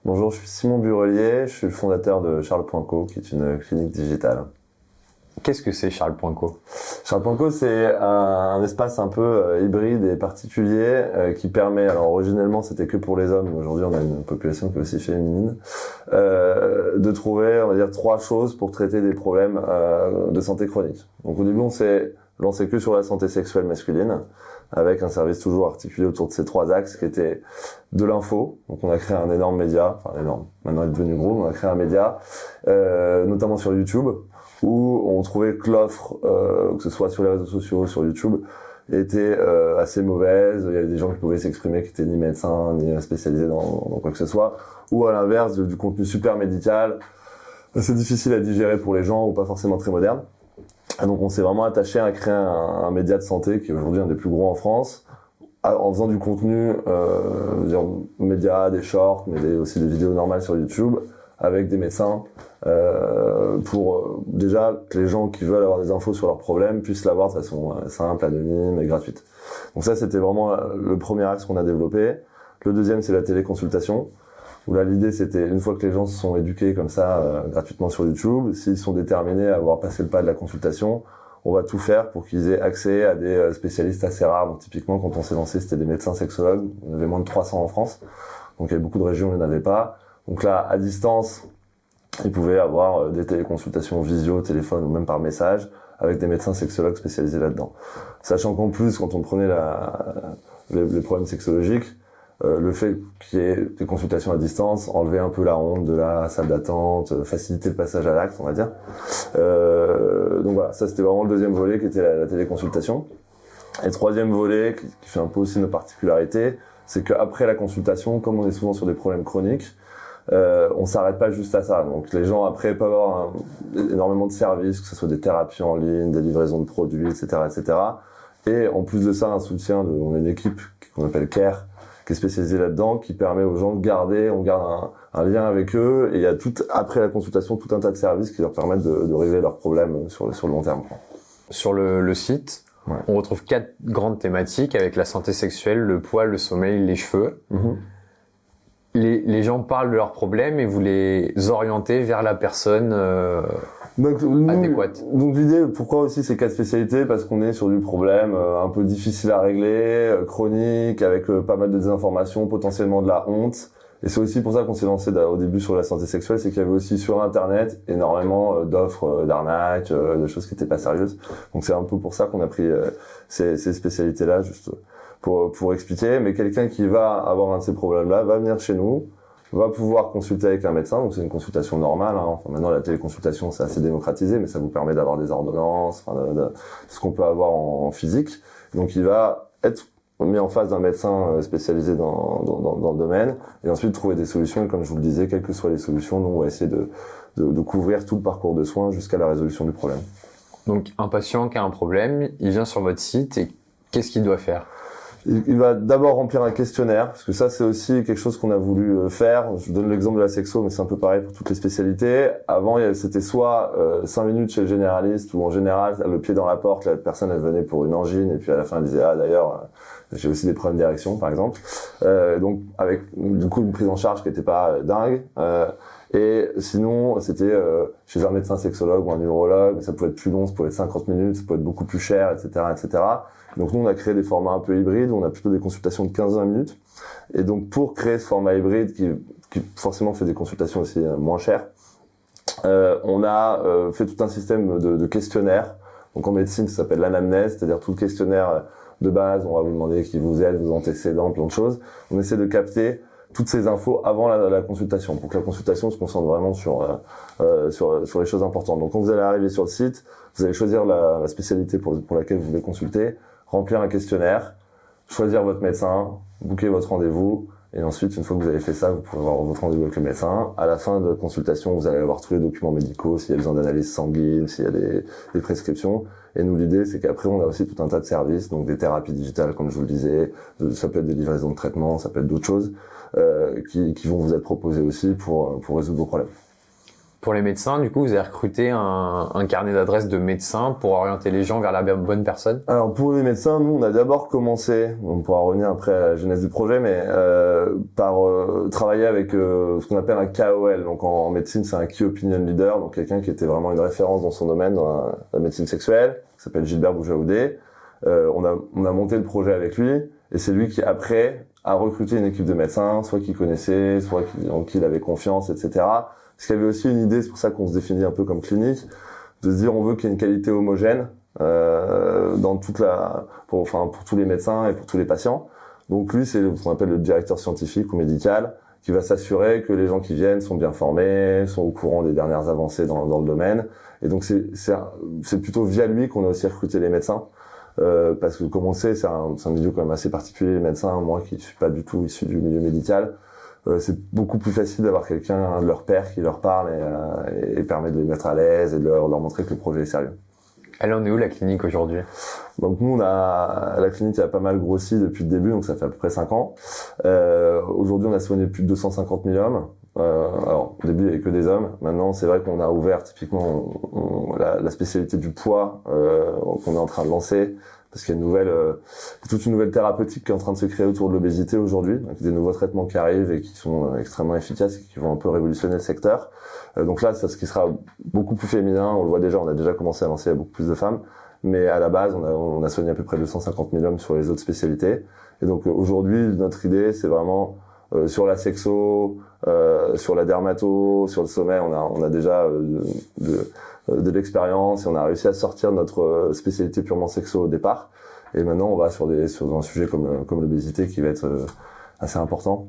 Bonjour, je suis Simon Burelier, je suis le fondateur de Charles.co, qui est une clinique digitale. Qu'est-ce que c'est Charles.co? Charles.co, c'est un espace un peu hybride et particulier qui permet, alors originellement c'était que pour les hommes, mais aujourd'hui on a une population qui est aussi féminine, de trouver, on va dire, 3 choses pour traiter des problèmes de santé chronique. Donc au début on s'est lancé que sur la santé sexuelle masculine, avec un service toujours articulé autour de ces 3 axes qui étaient de l'info. Donc on a créé un énorme média, enfin énorme, maintenant il est devenu gros, mais on a créé un média, notamment sur YouTube, où on trouvait que l'offre, que ce soit sur les réseaux sociaux, sur YouTube, était assez mauvaise. Il y avait des gens qui pouvaient s'exprimer qui étaient ni médecins, ni spécialisés dans quoi que ce soit, ou à l'inverse, du contenu super médical, assez difficile à digérer pour les gens, ou pas forcément très moderne. Et donc on s'est vraiment attaché à créer un média de santé qui est aujourd'hui un des plus gros en France, en faisant du contenu, médias, des shorts, mais aussi des vidéos normales sur YouTube, avec des médecins, pour déjà que les gens qui veulent avoir des infos sur leurs problèmes puissent l'avoir de façon simple, anonyme et gratuite. Donc ça, c'était vraiment le premier axe qu'on a développé. Le deuxième, c'est la téléconsultation, où là, l'idée, c'était, une fois que les gens se sont éduqués comme ça, gratuitement sur YouTube, s'ils sont déterminés à avoir passé le pas de la consultation, on va tout faire pour qu'ils aient accès à des spécialistes assez rares. Donc typiquement, quand on s'est lancé, c'était des médecins sexologues. Il y en avait moins de 300 en France. Donc il y avait beaucoup de régions où il n'y en avait pas. Donc là, à distance, ils pouvaient avoir des téléconsultations visio, téléphone ou même par message avec des médecins sexologues spécialisés là-dedans. Sachant qu'en plus, quand on prenait les problèmes sexologiques, le fait qu'il y ait des consultations à distance enlevait un peu la honte de la salle d'attente, faciliter le passage à l'acte, on va dire. Donc voilà, ça c'était vraiment le deuxième volet qui était la téléconsultation. Et le troisième volet, qui fait un peu aussi nos particularités, c'est qu'après la consultation, comme on est souvent sur des problèmes chroniques, on s'arrête pas juste à ça. Donc les gens après peuvent avoir énormément de services, que ce soit des thérapies en ligne, des livraisons de produits, etc., etc. Et en plus de ça, un soutien on a une équipe qu'on appelle CARE, qui est spécialisée là-dedans, qui permet aux gens de garder, on garde un lien avec eux, et il y a après la consultation, tout un tas de services qui leur permettent de régler leurs problèmes sur le long terme. Sur le site, ouais, on retrouve 4 grandes thématiques avec la santé sexuelle, le poids, le sommeil, les cheveux. Mm-hmm. Les gens parlent de leurs problèmes et vous les orientez vers la personne adéquate. Donc l'idée, pourquoi aussi ces 4 spécialités? Parce qu'on est sur du problème un peu difficile à régler, chronique, avec pas mal de désinformation, potentiellement de la honte. Et c'est aussi pour ça qu'on s'est lancé au début sur la santé sexuelle, c'est qu'il y avait aussi sur Internet énormément d'offres d'arnaques, de choses qui n'étaient pas sérieuses. Donc c'est un peu pour ça qu'on a pris ces spécialités-là, juste pour expliquer. Mais quelqu'un qui va avoir un de ces problèmes-là va venir chez nous, va pouvoir consulter avec un médecin. Donc c'est une consultation normale. Hein. Enfin, maintenant la téléconsultation c'est assez démocratisé, mais ça vous permet d'avoir des ordonnances, ce qu'on peut avoir en physique. Donc il va être mis en face d'un médecin spécialisé dans le domaine, et ensuite trouver des solutions. Et comme je vous le disais, quelles que soient les solutions, nous on va essayer de couvrir tout le parcours de soins jusqu'à la résolution du problème. Donc un patient qui a un problème, il vient sur votre site et qu'est-ce qu'il doit faire? Il va d'abord remplir un questionnaire, parce que ça c'est aussi quelque chose qu'on a voulu faire. Je donne l'exemple de la sexo, mais c'est un peu pareil pour toutes les spécialités. Avant, c'était soit 5 minutes chez le généraliste, ou en général, le pied dans la porte, la personne elle venait pour une angine, et puis à la fin elle disait « Ah d'ailleurs, j'ai aussi des problèmes d'érection », par exemple. Donc avec du coup une prise en charge qui n'était pas dingue. Et sinon, c'était chez un médecin sexologue ou un urologue, ça pouvait être plus long, ça pouvait être 50 minutes, ça pouvait être beaucoup plus cher, etc., etc. Donc nous, on a créé des formats un peu hybrides, on a plutôt des consultations de 15-20 minutes. Et donc pour créer ce format hybride, qui forcément fait des consultations aussi moins chères, on a fait tout un système de questionnaires. Donc en médecine, ça s'appelle l'anamnèse, c'est-à-dire tout le questionnaire de base, on va vous demander qui vous êtes, vos antécédents, plein de choses. On essaie de capter toutes ces infos avant la consultation, pour que la consultation se concentre vraiment sur les choses importantes. Donc quand vous allez arriver sur le site, vous allez choisir la spécialité pour laquelle vous voulez consulter, remplir un questionnaire, choisir votre médecin, booker votre rendez-vous, et ensuite, une fois que vous avez fait ça, vous pouvez avoir votre rendez-vous avec le médecin. À la fin de la consultation, vous allez avoir tous les documents médicaux, s'il y a besoin d'analyses sanguines, s'il y a des prescriptions. Et nous, l'idée, c'est qu'après, on a aussi tout un tas de services, donc des thérapies digitales, comme je vous le disais, ça peut être des livraisons de traitement, ça peut être d'autres choses, qui vont vous être proposées aussi pour résoudre vos problèmes. Pour les médecins, du coup, vous avez recruté un carnet d'adresses de médecins pour orienter les gens vers la bonne personne? Alors pour les médecins, nous on a d'abord commencé, on pourra revenir après à la genèse du projet, mais par travailler avec ce qu'on appelle un KOL. Donc en médecine, c'est un Key Opinion Leader, donc quelqu'un qui était vraiment une référence dans son domaine, dans la médecine sexuelle, qui s'appelle Gilbert Boujaoudé. On a monté le projet avec lui, et c'est lui qui après a recruté une équipe de médecins, soit qu'il connaissait, soit en qui il avait confiance, etc. Parce qu'il y avait aussi une idée, c'est pour ça qu'on se définit un peu comme clinique, de se dire on veut qu'il y ait une qualité homogène dans pour tous les médecins et pour tous les patients. Donc lui, c'est ce qu'on appelle le directeur scientifique ou médical, qui va s'assurer que les gens qui viennent sont bien formés, sont au courant des dernières avancées dans le domaine. Et donc c'est plutôt via lui qu'on a aussi recruté les médecins. Parce que comme on sait, c'est un milieu quand même assez particulier, les médecins, moi qui suis pas du tout issu du milieu médical, c'est beaucoup plus facile d'avoir quelqu'un de leur père qui leur parle et permet de les mettre à l'aise et de leur montrer que le projet est sérieux. Elle en est où la clinique aujourd'hui? Donc nous, la clinique a pas mal grossi depuis le début, donc ça fait à peu près 5 ans. Aujourd'hui, on a soigné plus de 250 000 hommes. Alors au début, il y avait que des hommes. Maintenant, c'est vrai qu'on a ouvert typiquement la spécialité du poids qu'on est en train de lancer. Parce qu'il y a toute une nouvelle thérapeutique qui est en train de se créer autour de l'obésité aujourd'hui, donc des nouveaux traitements qui arrivent et qui sont extrêmement efficaces et qui vont un peu révolutionner le secteur. Donc là, c'est ce qui sera beaucoup plus féminin, on le voit déjà, on a déjà commencé à lancer beaucoup plus de femmes, mais à la base, on a soigné à peu près 250 000 hommes sur les autres spécialités. Et donc aujourd'hui, notre idée, c'est vraiment sur la sexo, sur la dermato, sur le sommeil, on a déjà de l'expérience et on a réussi à sortir notre spécialité purement sexo au départ. Et maintenant, on va sur un sujet comme l'obésité qui va être assez important.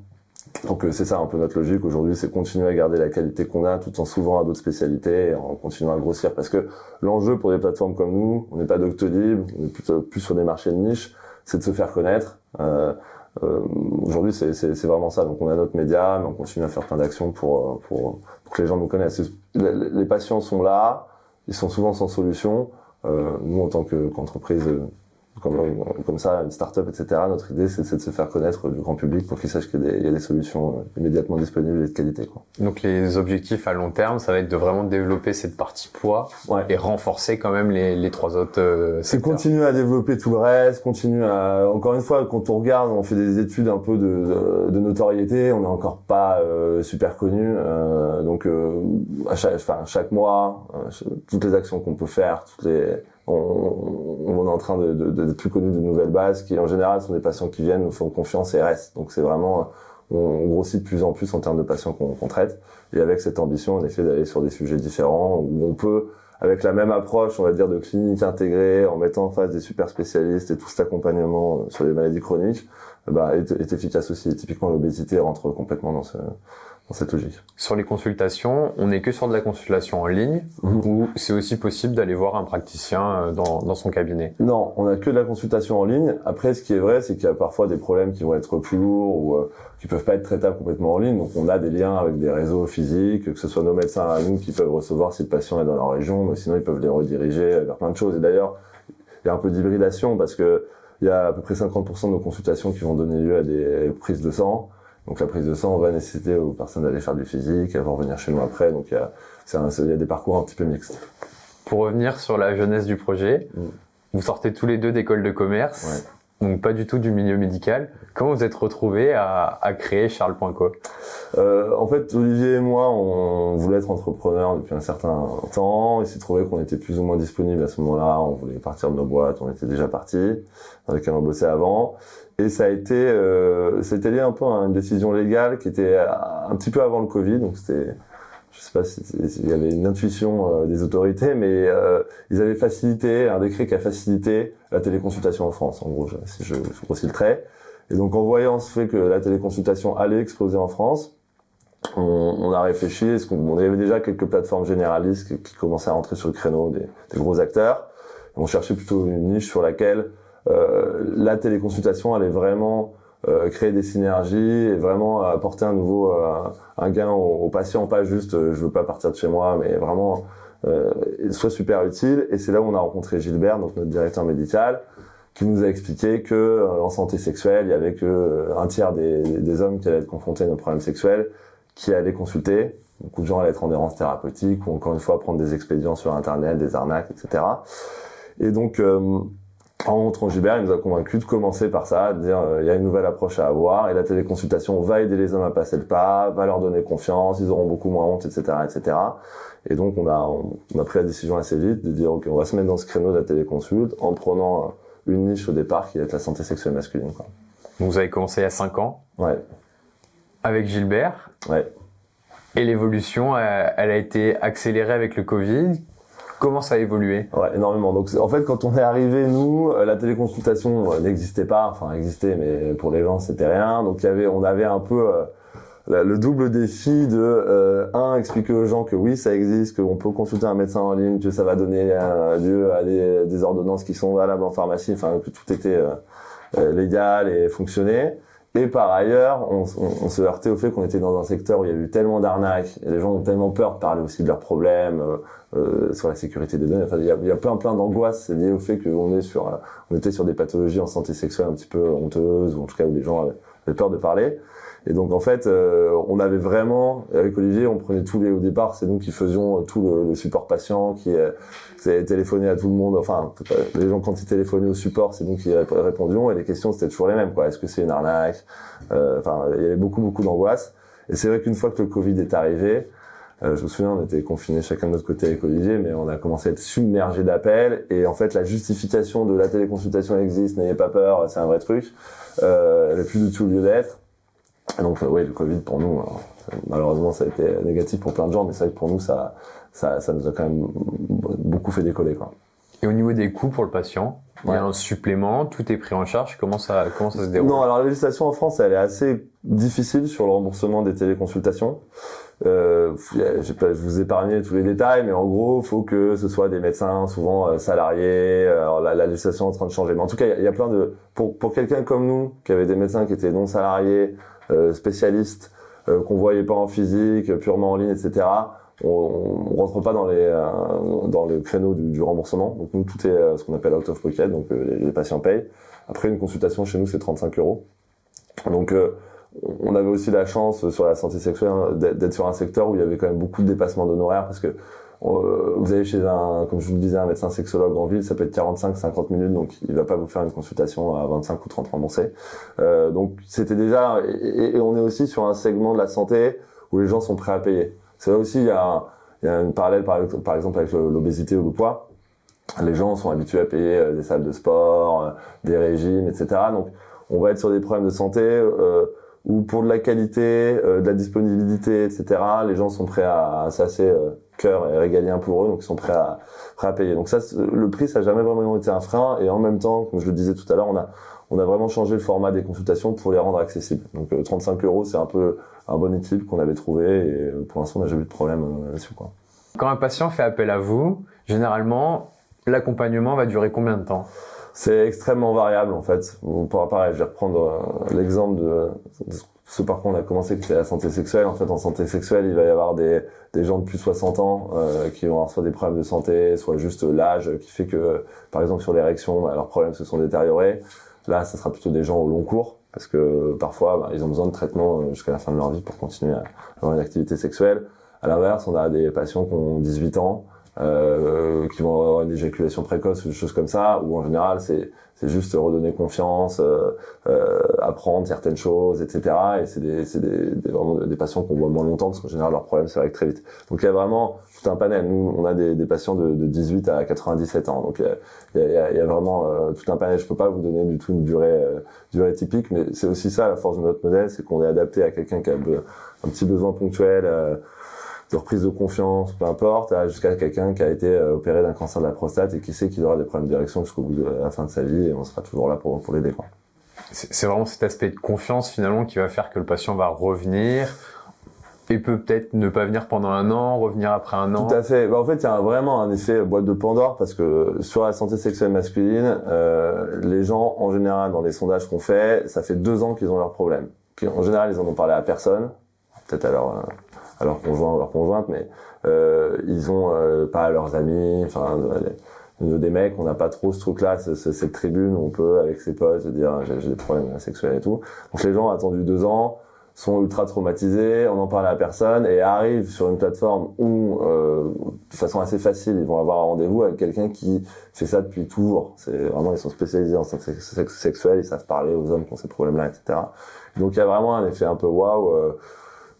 Donc c'est ça un peu notre logique aujourd'hui, c'est continuer à garder la qualité qu'on a tout en s'ouvrant à d'autres spécialités et en continuant à grossir. Parce que l'enjeu pour des plateformes comme nous, on n'est pas Doctolib, on est plutôt plus sur des marchés de niche, c'est de se faire connaître. Aujourd'hui, c'est vraiment ça. Donc on a notre média, mais on continue à faire plein d'actions pour que les gens nous connaissent. Les patients sont là, ils sont souvent sans solution. Nous, en tant qu'entreprise comme ça, une start-up, etc., notre idée, c'est de se faire connaître du grand public pour qu'ils sachent qu'il y a des solutions immédiatement disponibles et de qualité, quoi. Donc les objectifs à long terme, ça va être de vraiment développer cette partie poids et renforcer quand même les trois autres c'est continuer à développer tout le reste, encore une fois, quand on regarde, on fait des études un peu de notoriété, on n'est encore pas super connu, donc à chaque mois, toutes les actions qu'on peut faire, on est en train d'être plus connu de nouvelles bases qui en général sont des patients qui viennent, nous font confiance et restent. Donc c'est vraiment, on grossit de plus en plus en termes de patients qu'on traite. Et avec cette ambition, en effet, d'aller sur des sujets différents où on peut, avec la même approche, on va dire, de clinique intégrée, en mettant en face des super spécialistes et tout cet accompagnement sur les maladies chroniques, est efficace aussi. Et typiquement, l'obésité rentre complètement dans cette logique. Sur les consultations, on n'est que sur de la consultation en ligne ou c'est aussi possible d'aller voir un praticien dans son cabinet? Non, on n'a que de la consultation en ligne. Après, ce qui est vrai, c'est qu'il y a parfois des problèmes qui vont être plus lourds ou qui peuvent pas être traitables complètement en ligne. Donc, on a des liens avec des réseaux physiques, que ce soit nos médecins à nous qui peuvent recevoir si le patient est dans leur région, mais sinon ils peuvent les rediriger vers plein de choses. Et d'ailleurs, il y a un peu d'hybridation parce que il y a à peu près 50% de nos consultations qui vont donner lieu à des prises de sang. Donc la prise de sang va nécessiter aux personnes d'aller faire du physique, elles vont revenir chez nous après. Donc il y a des parcours un petit peu mixtes. Pour revenir sur la jeunesse du projet, vous sortez tous les deux d'école de commerce, donc pas du tout du milieu médical. Comment vous êtes retrouvés à créer Charles.co? En fait, Olivier et moi, on voulait être entrepreneurs depuis un certain temps. Il s'est trouvé qu'on était plus ou moins disponibles à ce moment-là. On voulait partir de nos boîtes, on était déjà partis, dans lesquelles on bossait avant. Et ça a été lié un peu à une décision légale qui était un petit peu avant le Covid. Donc c'était, je sais pas s'il y avait une intuition des autorités, mais ils avaient facilité, un décret qui a facilité la téléconsultation en France. En gros, si je grossis le trait. Et donc en voyant ce fait que la téléconsultation allait exploser en France, on a réfléchi. Il y avait déjà quelques plateformes généralistes qui commençaient à rentrer sur le créneau, des gros acteurs. Et on cherchait plutôt une niche sur laquelle la téléconsultation allait vraiment créer des synergies et vraiment apporter un gain aux patients, pas juste je veux pas partir de chez moi, mais vraiment soit super utile. Et c'est là où on a rencontré Gilbert, donc notre directeur médical, qui nous a expliqué que en santé sexuelle, il y avait que un tiers des hommes qui allaient être confrontés à nos problèmes sexuels, qui allaient consulter. Beaucoup de gens allaient être en errance thérapeutique ou encore une fois prendre des expédients sur Internet, des arnaques, etc. Et donc, en rencontrant Gilbert, il nous a convaincus de commencer par ça, de dire il y a une nouvelle approche à avoir et la téléconsultation va aider les hommes à passer le pas, va leur donner confiance, ils auront beaucoup moins honte, etc., etc. Et donc on a pris la décision assez vite de dire ok, on va se mettre dans ce créneau de la téléconsulte en prenant une niche au départ qui est la santé sexuelle masculine, quoi. Donc vous avez commencé il y a 5 ans. Ouais. Avec Gilbert. Ouais. Et l'évolution, elle a été accélérée avec le Covid. Comment ça a évolué? Ouais, énormément. Donc, en fait, quand on est arrivé, nous, la téléconsultation n'existait pas. Enfin, existait, mais pour les gens, c'était rien. Donc, on avait un peu le double défi de expliquer aux gens que oui, ça existe, qu'on peut consulter un médecin en ligne, que ça va donner lieu à des ordonnances qui sont valables en pharmacie. Enfin, que tout était légal et fonctionnait. Et par ailleurs, on se heurtait au fait qu'on était dans un secteur où il y a eu tellement d'arnaques, et les gens ont tellement peur de parler aussi de leurs problèmes sur la sécurité des données. Enfin, il y a plein d'angoisses liées au fait qu'on était sur des pathologies en santé sexuelle un petit peu honteuses, ou en tout cas où les gens avaient peur de parler. Et donc en fait, on avait vraiment, avec Olivier, on prenait au départ, c'est nous qui faisions tout le support patient, qui téléphoné à tout le monde. Enfin, les gens quand ils téléphonaient au support, c'est nous qui répondions, et les questions c'était toujours les mêmes, quoi. Est-ce que c'est une arnaque? Enfin, il y avait beaucoup d'angoisse. Et c'est vrai qu'une fois que le Covid est arrivé, je me souviens, on était confinés chacun de notre côté avec Olivier, mais on a commencé à être submergé d'appels. Et en fait, la justification de la téléconsultation existe, n'ayez pas peur, c'est un vrai truc, elle n'a plus du tout lieu d'être. Donc oui, le Covid pour nous, malheureusement ça a été négatif pour plein de gens, mais c'est vrai que pour nous ça nous a quand même beaucoup fait décoller, quoi. Et au niveau des coûts pour le patient, il y a un supplément, tout est pris en charge, comment ça se déroule? Non, alors la législation en France, elle est assez difficile sur le remboursement des téléconsultations. Je vous épargner tous les détails, mais en gros, faut que ce soit des médecins souvent salariés. Alors la législation est en train de changer, mais en tout cas, il y a plein pour quelqu'un comme nous qui avait des médecins qui étaient non salariés, spécialistes, qu'on voyait pas en physique, purement en ligne, etc. On rentre pas dans le créneau du remboursement. Donc nous, tout est ce qu'on appelle out of pocket, donc les patients payent. Après, une consultation chez nous, c'est 35 €. Donc on avait aussi la chance sur la santé sexuelle d'être sur un secteur où il y avait quand même beaucoup de dépassements d'honoraires, parce que vous allez chez comme je vous le disais, un médecin sexologue en ville, ça peut être 45-50 minutes, donc il va pas vous faire une consultation à 25 ou 30 remboursés. Donc c'était déjà, et on est aussi sur un segment de la santé où les gens sont prêts à payer. C'est là aussi, il y a une parallèle par exemple avec l'obésité ou le poids. Les gens sont habitués à payer des salles de sport, des régimes, etc. Donc on va être sur des problèmes de santé où pour de la qualité, de la disponibilité, etc., les gens sont prêts c'est assez cœur et régalien pour eux, donc ils sont prêts à payer. Donc ça, le prix, ça n'a jamais vraiment été un frein, et en même temps, comme je le disais tout à l'heure, on a vraiment changé le format des consultations pour les rendre accessibles. Donc 35 €, c'est un peu un bon équilibre qu'on avait trouvé, et pour l'instant, on n'a jamais eu de problème là-dessus, quoi. Quand un patient fait appel à vous, généralement, l'accompagnement va durer combien de temps? C'est extrêmement variable, en fait. Pareil, je vais reprendre l'exemple de ce par quoi on a commencé, qui était la santé sexuelle. En fait, en santé sexuelle, il va y avoir des gens de plus de 60 ans qui vont avoir soit des problèmes de santé, soit juste l'âge qui fait que, par exemple, sur l'érection, leurs problèmes se sont détériorés. Là, ça sera plutôt des gens au long cours, parce que parfois, ils ont besoin de traitement jusqu'à la fin de leur vie pour continuer à avoir une activité sexuelle. À l'inverse, on a des patients qui ont 18 ans, qui vont avoir une éjaculation précoce ou des choses comme ça, où en général c'est juste redonner confiance, apprendre certaines choses, etc. Et c'est vraiment des patients qu'on voit moins longtemps, parce qu'en général leurs problèmes se règlent très vite. Donc il y a vraiment tout un panel. Nous, on a des patients de 18 à 97 ans, donc il y a vraiment tout un panel. Je peux pas vous donner du tout une durée typique, mais c'est aussi ça la force de notre modèle, c'est qu'on est adapté à quelqu'un qui a un petit besoin ponctuel, de reprise de confiance, peu importe, jusqu'à quelqu'un qui a été opéré d'un cancer de la prostate et qui sait qu'il aura des problèmes d'érection jusqu'au bout de la fin de sa vie, et on sera toujours là pour l'aider, quoi. C'est vraiment cet aspect de confiance finalement qui va faire que le patient va revenir et peut-être ne pas venir pendant un an, revenir après un an. Tout à fait. En fait, il y a vraiment un effet boîte de Pandore, parce que sur la santé sexuelle masculine, les gens, en général, dans les sondages qu'on fait, ça fait 2 ans qu'ils ont leurs problèmes. En général, ils en ont parlé à personne, peut-être à leur conjoint ou leur conjointe, mais ils ont pas à leurs amis. Enfin, des mecs, on n'a pas trop ce truc-là, cette tribune où on peut avec ses potes dire j'ai des problèmes sexuels et tout. Donc les gens ont attendu 2 ans. sont ultra traumatisés, on en parle à la personne et arrivent sur une plateforme où, de façon assez facile, ils vont avoir un rendez-vous avec quelqu'un qui fait ça depuis toujours. C'est vraiment, ils sont spécialisés en sexe sexuel, ils savent parler aux hommes qui ont ces problèmes-là, etc. Donc il y a vraiment un effet un peu waouh.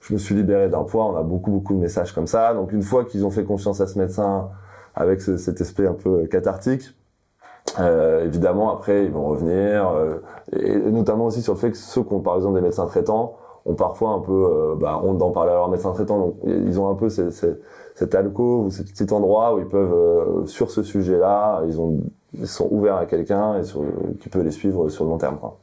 Je me suis libéré d'un poids. On a beaucoup de messages comme ça. Donc une fois qu'ils ont fait confiance à ce médecin avec cet aspect un peu cathartique, évidemment après ils vont revenir et notamment aussi sur le fait que ceux qui ont par exemple des médecins traitants ont parfois un peu honte d'en parler à leur médecin traitant, donc ils ont un peu cet alcôve ou ce petit endroit où ils peuvent sur ce sujet-là ils sont ouverts à quelqu'un et qui peut les suivre sur le long terme, quoi.